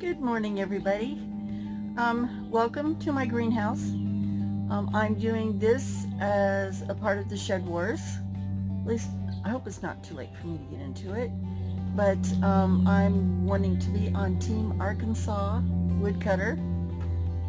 Good morning, everybody. Welcome to my greenhouse. I'm doing this as a part of the Shed Wars. At least I hope it's not too late for me to get into it. But I'm wanting to be on Team Arkansas Woodcutter,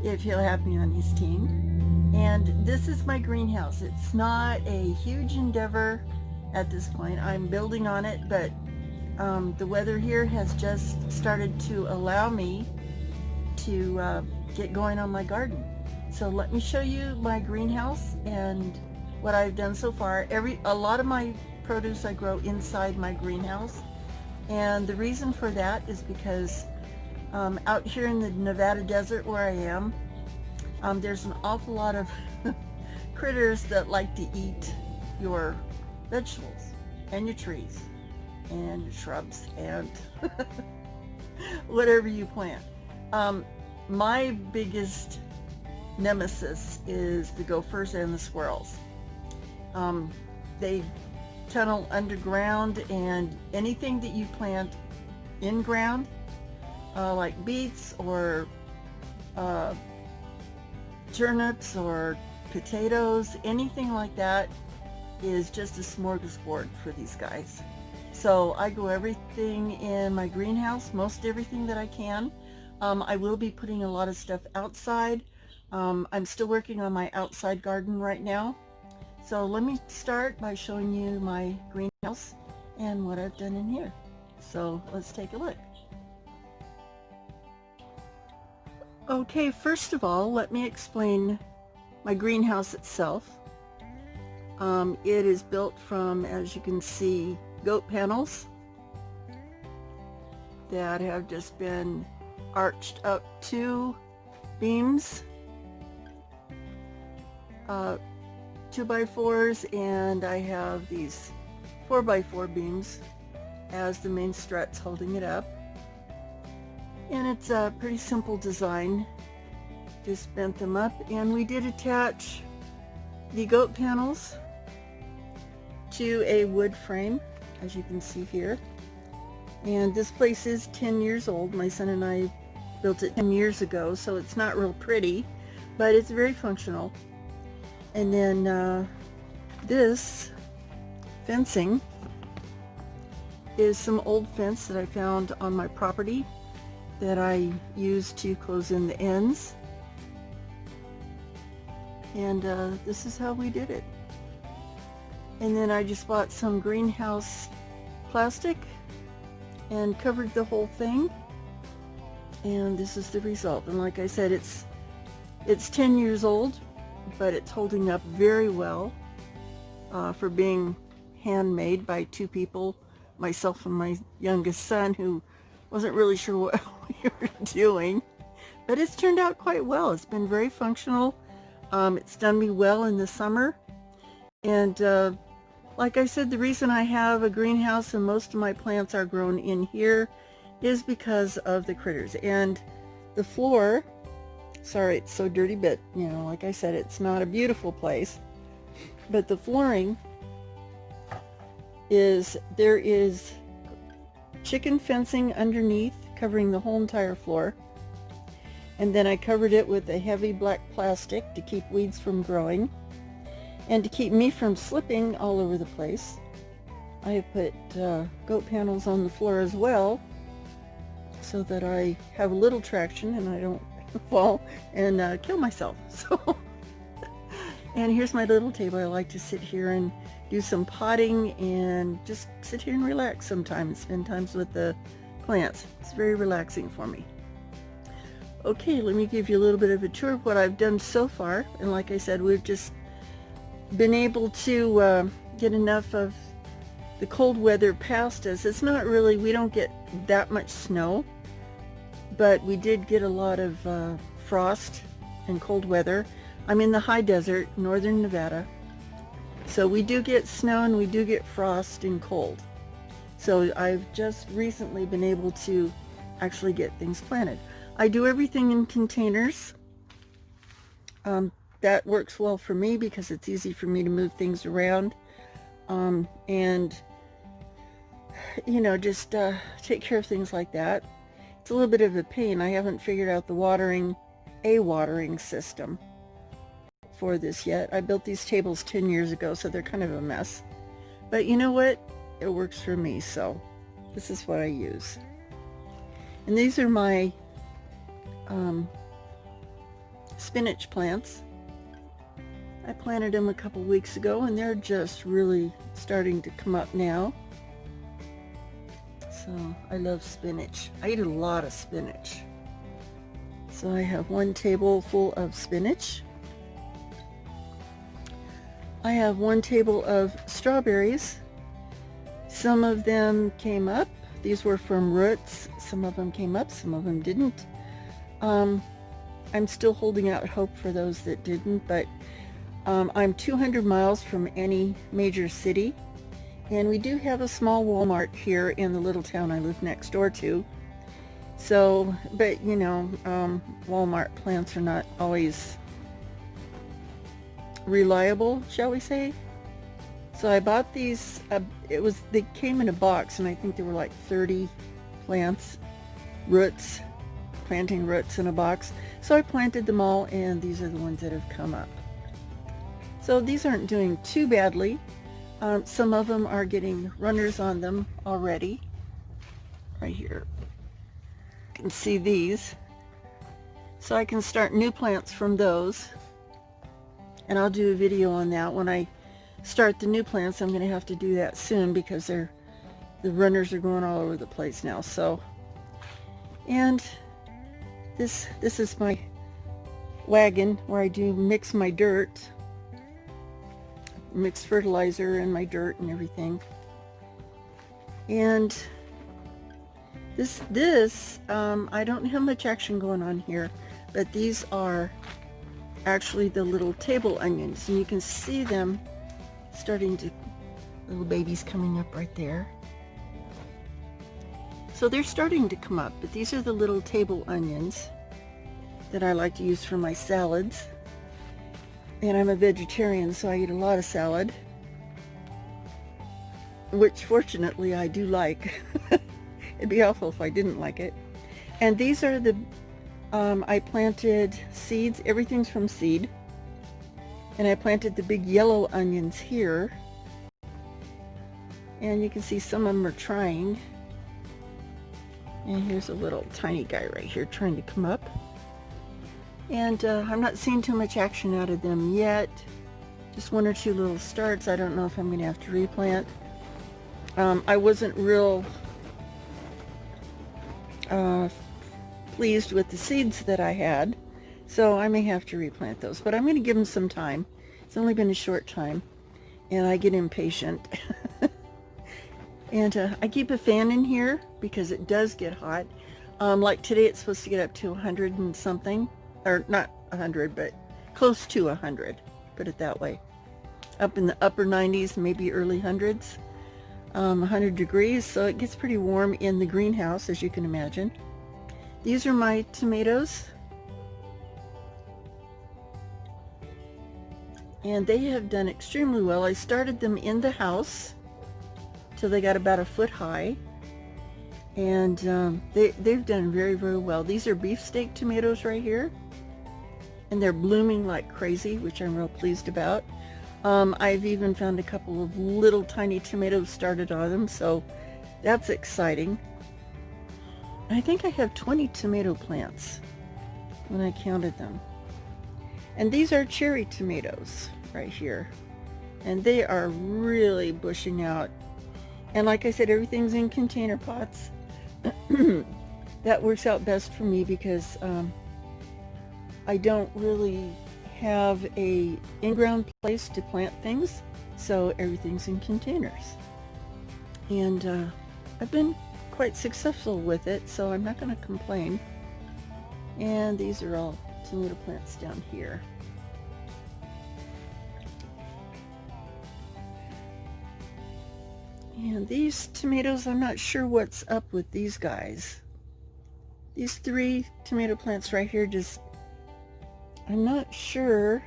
if he'll have me on his team. And this is my greenhouse. It's not a huge endeavor at this point. I'm building on it, but the weather here has just started to allow me to get going on my garden. So let me show you my greenhouse and what I've done so far. A lot of my produce I grow inside my greenhouse, and the reason for that is because out here in the Nevada desert where I am, there's an awful lot of critters that like to eat your vegetables and your trees and your shrubs and whatever you plant. My biggest nemesis is the gophers and the squirrels. They tunnel underground, and anything that you plant in ground, like beets or turnips or potatoes, anything like that is just a smorgasbord for these guys. So I grow everything in my greenhouse, most everything that I can. I will be putting a lot of stuff outside. I'm still working on my outside garden right now. So let me start by showing you my greenhouse and what I've done in here. So let's take a look. Okay, first of all, let me explain my greenhouse itself. It is built from, as you can see, goat panels that have just been arched up to beams, 2x4s, and I have these 4x4 beams as the main struts holding it up. And it's a pretty simple design. Just bent them up, and we did attach the goat panels to a wood frame, as you can see here. And this place is 10 years old. My son and I built it 10 years ago, so it's not real pretty, but it's very functional. And then this fencing is some old fence that I found on my property that I used to close in the ends. And this is how we did it. And then I just bought some greenhouse plastic and covered the whole thing, and this is the result. And like I said, it's 10 years old, but it's holding up very well for being handmade by two people, myself and my youngest son, who wasn't really sure what we were doing, but it's turned out quite well. It's been very functional. It's done me well in the summer. And like I said, the reason I have a greenhouse and most of my plants are grown in here is because of the critters. And the floor, sorry it's so dirty, but you know, like I said, it's not a beautiful place, but the flooring there is chicken fencing underneath covering the whole entire floor. And then I covered it with a heavy black plastic to keep weeds from growing. And to keep me from slipping all over the place, I have put goat panels on the floor as well, so that I have a little traction and I don't fall and kill myself. So, and here's my little table. I like to sit here and do some potting and just sit here and relax sometimes, spend times with the plants. It's very relaxing for me. Okay, let me give you a little bit of a tour of what I've done so far. And like I said, we've just been able to get enough of the cold weather past us. It's not really, we don't get that much snow, but we did get a lot of frost and cold weather. I'm in the high desert, northern Nevada, so we do get snow and we do get frost and cold. So I've just recently been able to actually get things planted. I do everything in containers. That works well for me because it's easy for me to move things around, and you know, just take care of things like that. It's a little bit of a pain. I haven't figured out the watering system for this yet. I built these tables 10 years ago, so they're kind of a mess. But you know what? It works for me, so this is what I use. And these are my spinach plants. I planted them a couple weeks ago, and they're just really starting to come up now. So I love spinach. I eat a lot of spinach. So I have one table full of spinach. I have one table of strawberries. Some of them came up. These were from roots. Some of them came up, some of them didn't. I'm still holding out hope for those that didn't, but I'm 200 miles from any major city, and we do have a small Walmart here in the little town I live next door to. So, but you know, Walmart plants are not always reliable, shall we say. So I bought these, they came in a box, and I think there were like 30 plants, planting roots in a box. So I planted them all, and these are the ones that have come up. So these aren't doing too badly. Some of them are getting runners on them already. Right here. You can see these. So I can start new plants from those. And I'll do a video on that. When I start the new plants, I'm going to have to do that soon because the runners are going all over the place now. So, and this is my wagon where I do mix my dirt. Mix fertilizer in my dirt and everything. And this I don't have much action going on here, but these are actually the little table onions, and you can see them starting to, little babies coming up right there. So they're starting to come up, but these are the little table onions that I like to use for my salads. And I'm a vegetarian, so I eat a lot of salad, which fortunately I do like. It'd be awful if I didn't like it. And these are the, I planted seeds, everything's from seed. And I planted the big yellow onions here. And you can see some of them are trying. And here's a little tiny guy right here trying to come up. And I'm not seeing too much action out of them yet. Just one or two little starts. I don't know if I'm going to have to replant. I wasn't real pleased with the seeds that I had, so I may have to replant those. But I'm going to give them some time. It's only been a short time, and I get impatient. And I keep a fan in here because it does get hot. Like today, it's supposed to get up to 100 and something. Or not 100, but close to 100, put it that way. Up in the upper 90s, maybe early hundreds, 100 degrees, so it gets pretty warm in the greenhouse, as you can imagine. These are my tomatoes. And they have done extremely well. I started them in the house till they got about a foot high. And they've done very, very well. These are beefsteak tomatoes right here. And they're blooming like crazy, which I'm real pleased about. I've even found a couple of little tiny tomatoes started on them, so that's exciting. I think I have 20 tomato plants when I counted them. And these are cherry tomatoes right here. And they are really bushing out. And like I said, everything's in container pots. That works out best for me because I don't really have a in-ground place to plant things, so everything's in containers. And I've been quite successful with it, so I'm not going to complain. And these are all tomato plants down here. And these tomatoes, I'm not sure what's up with these guys. These 3 tomato plants right here just, I'm not sure.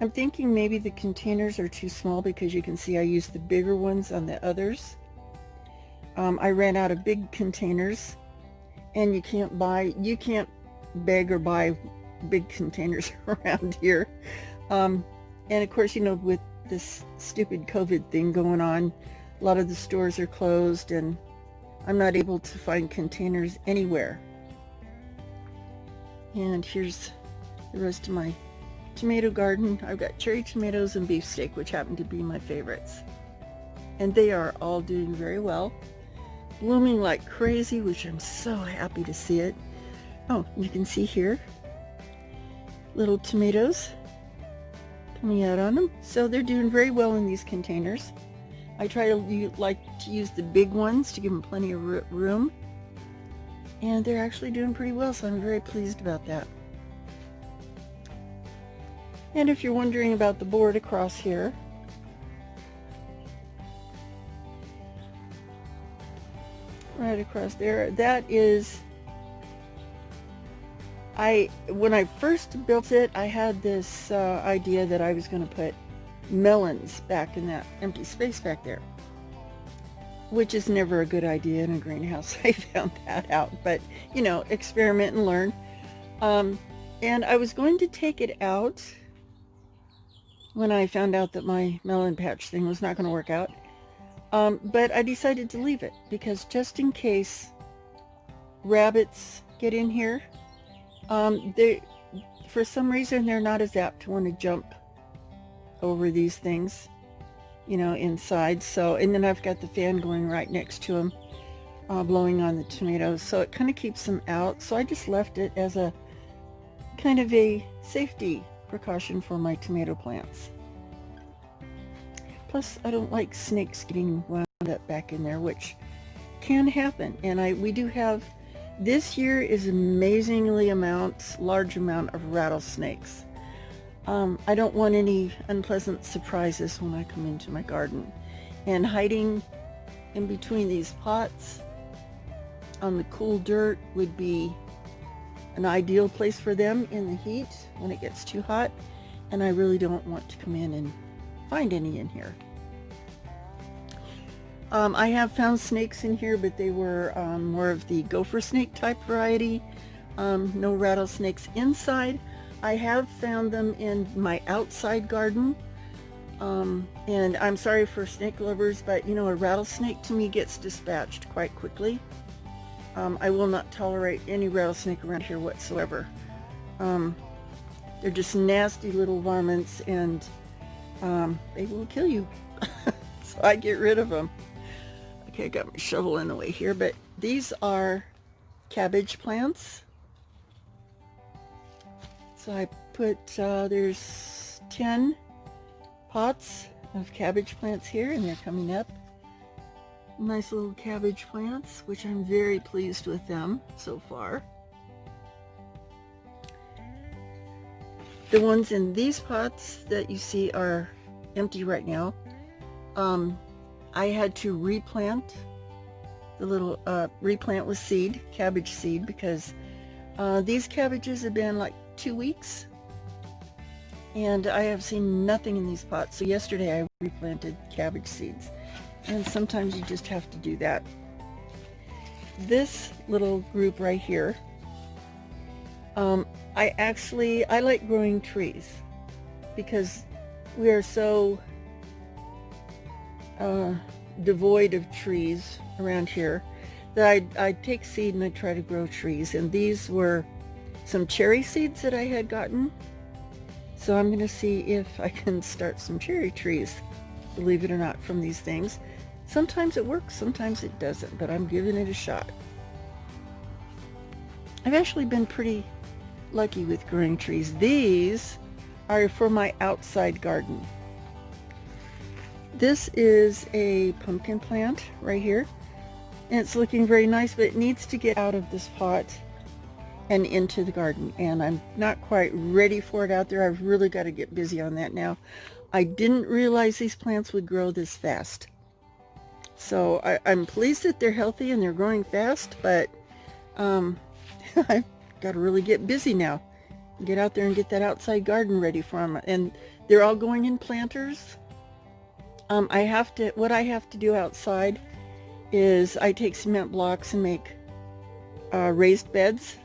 I'm thinking maybe the containers are too small because you can see I used the bigger ones on the others. I ran out of big containers and you can't beg or buy big containers around here. And of course, you know, with this stupid COVID thing going on, a lot of the stores are closed and I'm not able to find containers anywhere. And here's the rest of my tomato garden. I've got cherry tomatoes and beefsteak, which happen to be my favorites. And they are all doing very well. Blooming like crazy, which I'm so happy to see it. Oh, you can see here, little tomatoes coming out on them. So they're doing very well in these containers. I try to like to use the big ones to give them plenty of room. And they're actually doing pretty well, so I'm very pleased about that. And if you're wondering about the board across here, right across there, that is, when I first built it, I had this idea that I was going to put melons back in that empty space back there, which is never a good idea in a greenhouse. I found that out, but you know, experiment and learn. And I was going to take it out when I found out that my melon patch thing was not going to work out. But I decided to leave it because just in case rabbits get in here, for some reason they're not as apt to want to jump over these things, you know, inside. So, and then I've got the fan going right next to them, blowing on the tomatoes, so it kind of keeps them out. So I just left it as a kind of a safety precaution for my tomato plants. Plus, I don't like snakes getting wound up back in there, which can happen. And we do have, this year is amazingly large amount of rattlesnakes. I don't want any unpleasant surprises when I come into my garden. And hiding in between these pots on the cool dirt would be an ideal place for them in the heat when it gets too hot. And I really don't want to come in and find any in here. I have found snakes in here, but they were more of the gopher snake type variety. No rattlesnakes inside. I have found them in my outside garden. And I'm sorry for snake lovers, but you know, a rattlesnake to me gets dispatched quite quickly. I will not tolerate any rattlesnake around here whatsoever. They're just nasty little varmints, and they will kill you. So I get rid of them. Okay, I got my shovel in the way here, but these are cabbage plants. So I put, there's 10 pots of cabbage plants here, and they're coming up. Nice little cabbage plants, which I'm very pleased with them so far. The ones in these pots that you see are empty right now. I had to replant the little, replant with seed, cabbage seed, because these cabbages have been like 2 weeks and I have seen nothing in these pots. So yesterday I replanted cabbage seeds, and sometimes you just have to do that. This little group right here, I like growing trees because we are so devoid of trees around here that I take seed and I try to grow trees. And these were some cherry seeds that I had gotten. So I'm going to see if I can start some cherry trees, believe it or not, from these things. Sometimes it works, sometimes it doesn't, but I'm giving it a shot. I've actually been pretty lucky with growing trees. These are for my outside garden. This is a pumpkin plant right here, and it's looking very nice, but it needs to get out of this pot and into the garden, and I'm not quite ready for it out there. I've really got to get busy on that now. I didn't realize these plants would grow this fast. So I'm pleased that they're healthy and they're growing fast, but I've got to really get busy now. Get out there and get that outside garden ready for them. And they're all going in planters. What I have to do outside is I take cement blocks and make raised beds,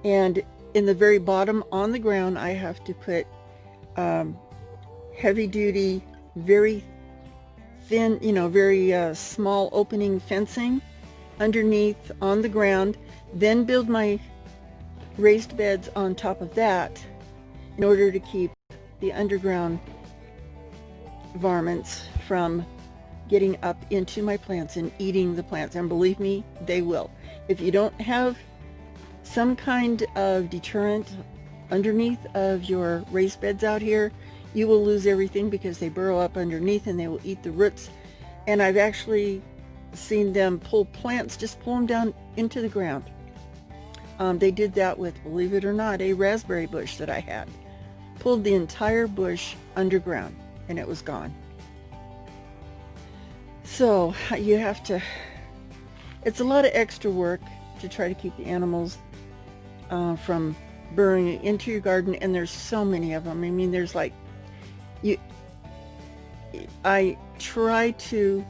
and in the very bottom on the ground I have to put heavy duty, very thin, very small opening fencing underneath on the ground, then build my raised beds on top of that in order to keep the underground varmints from getting up into my plants and eating the plants. And believe me, they will. If you don't have some kind of deterrent underneath of your raised beds out here, you will lose everything, because they burrow up underneath and they will eat the roots. And I've actually seen them pull plants, just pull them down into the ground. They did that with, believe it or not, a raspberry bush that I had. Pulled the entire bush underground and it was gone. So you have to, it's a lot of extra work to try to keep the animals from burrowing into your garden, and there's so many of them. I mean, there's like, I try to,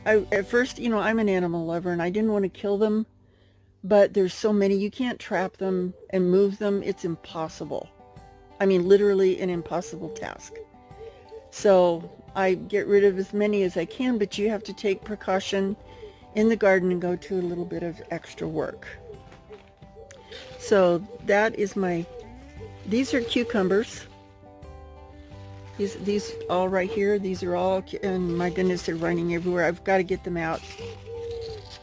at first, I'm an animal lover and I didn't want to kill them, but there's so many, you can't trap them and move them. It's impossible. I mean, literally an impossible task. So I get rid of as many as I can, but you have to take precaution in the garden and go to a little bit of extra work. So that is these are cucumbers. These all right here, these are all, and my goodness, they're running everywhere. I've got to get them out.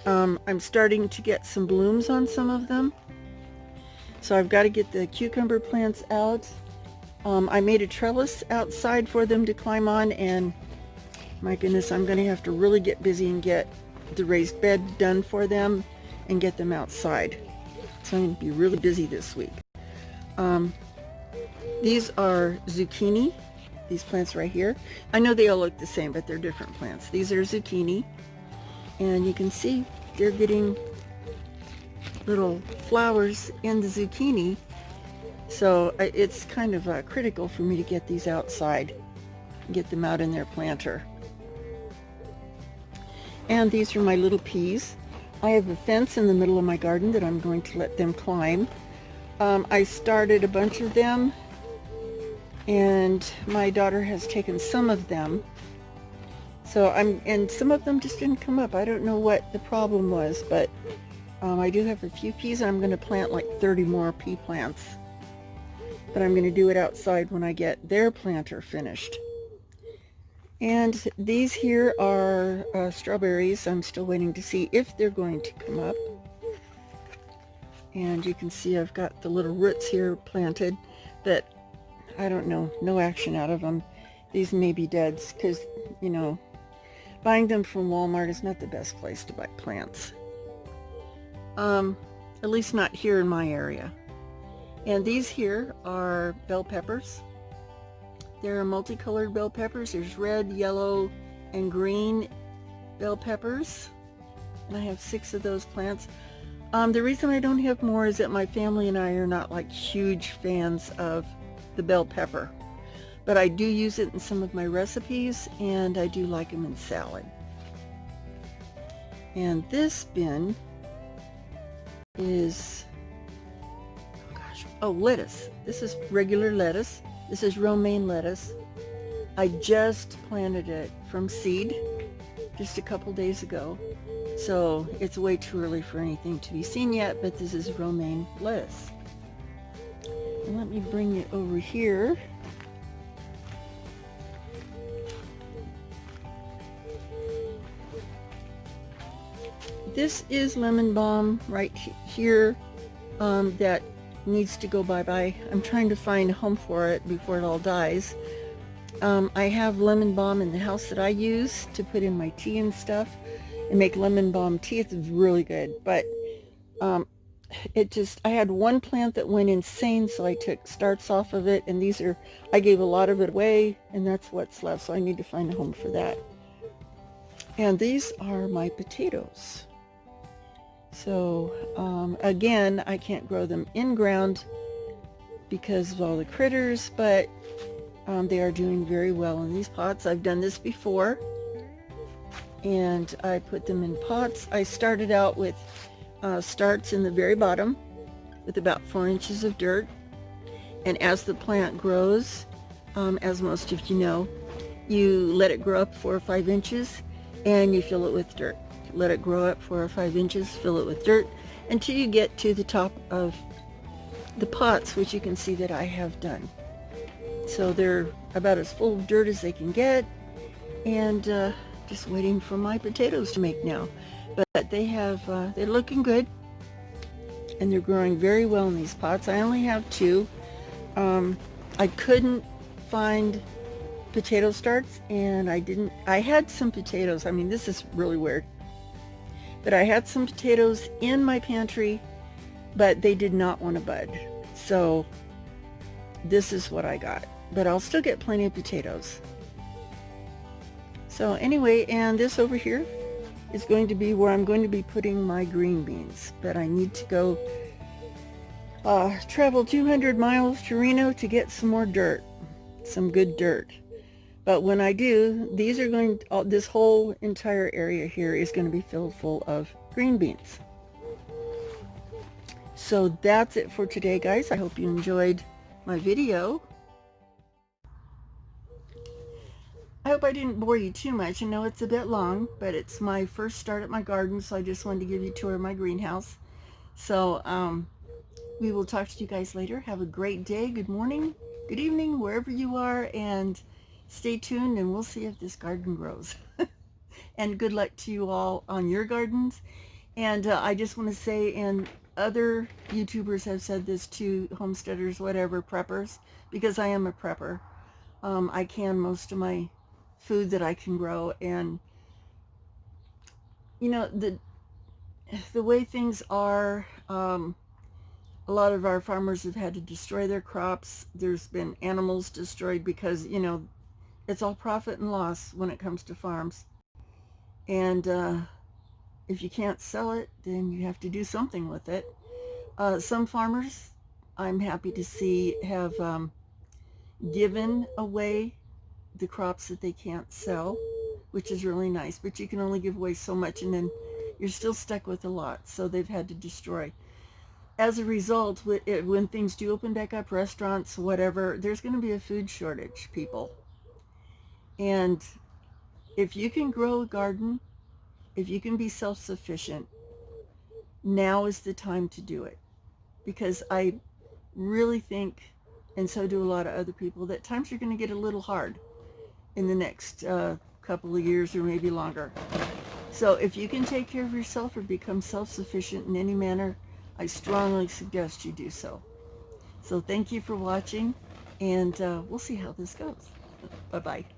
I'm starting to get some blooms on some of them. So I've got to get the cucumber plants out. I made a trellis outside for them to climb on, and my goodness, I'm going to have to really get busy and get the raised bed done for them and get them outside. So I'm going to be really busy this week. These are zucchini, these plants right here. I know they all look the same, but they're different plants. These are zucchini, and you can see they're getting little flowers in the zucchini. So it's kind of critical for me to get these outside, get them out in their planter. And these are my little peas. I have a fence in the middle of my garden that I'm going to let them climb. I started a bunch of them, and my daughter has taken some of them. So and some of them just didn't come up. I don't know what the problem was, but I do have a few peas, and I'm going to plant like 30 more pea plants. But I'm going to do it outside when I get their planter finished. And these here are strawberries. I'm still waiting to see if they're going to come up. And you can see I've got the little roots here planted, but I don't know, no action out of them. These may be dead, because, buying them from Walmart is not the best place to buy plants. At least not here in my area. And these here are bell peppers. They're multicolored bell peppers. There's red, yellow, and green bell peppers. And I have 6 of those plants. The reason I don't have more is that my family and I are not like huge fans of the bell pepper. But I do use it in some of my recipes, and I do like them in salad. And this bin is, lettuce. This is regular lettuce. This is romaine lettuce. I just planted it from seed just a couple days ago. So it's way too early for anything to be seen yet, but this is romaine lettuce. And let me bring it over here. This is lemon balm right here that needs to go bye-bye. I'm trying to find a home for it before it all dies. I have lemon balm in the house that I use to put in my tea and stuff and make lemon balm tea. It's really good, but I had one plant that went insane, so I took starts off of it, and I gave a lot of it away, and that's what's left, so I need to find a home for that. And these are my potatoes. So again, I can't grow them in ground because of all the critters, but they are doing very well in these pots. I've done this before, and I put them in pots. I started out with starts in the very bottom with about 4 inches of dirt. And as the plant grows, as most of you know, you let it grow up 4 or 5 inches and you fill it with dirt. Let it grow up 4 or 5 inches, fill it with dirt until you get to the top of the pots, which you can see that I have done. So they're about as full of dirt as they can get, and just waiting for my potatoes to make now. But they have, they're looking good, and they're growing very well in these pots. I only have 2. I couldn't find potato starts, and I had some potatoes. I mean, this is really weird, but I had some potatoes in my pantry, but they did not want to bud. So this is what I got, but I'll still get plenty of potatoes. So anyway, and this over here is going to be where I'm going to be putting my green beans, but I need to go travel 200 miles to Reno to get some more dirt, some good dirt. But when I do, these are going to, this whole entire area here is going to be filled full of green beans. So that's it for today, guys. I hope you enjoyed my video. I hope I didn't bore you too much. I know it's a bit long, but it's my first start at my garden, so I just wanted to give you a tour of my greenhouse. So we will talk to you guys later. Have a great day, good morning, good evening, wherever you are, and stay tuned and we'll see if this garden grows. And good luck to you all on your gardens. And I just want to say, and other YouTubers have said this too, homesteaders, whatever, preppers, because I am a prepper. I can most of my food that I can grow, and you know, the way things are, a lot of our farmers have had to destroy their crops. There's been animals destroyed because, you know, it's all profit and loss when it comes to farms. And if you can't sell it, then you have to do something with it. Some farmers, I'm happy to see, have given away the crops that they can't sell, which is really nice. But you can only give away so much, and then you're still stuck with a lot. So they've had to destroy. As a result, when things do open back up, restaurants, whatever, there's going to be a food shortage, people. And if you can grow a garden, if you can be self-sufficient, now is the time to do it. Because I really think, and so do a lot of other people, that times are going to get a little hard in the next couple of years or maybe longer. So if you can take care of yourself or become self-sufficient in any manner, I strongly suggest you do so. So thank you for watching, and we'll see how this goes. Bye-bye.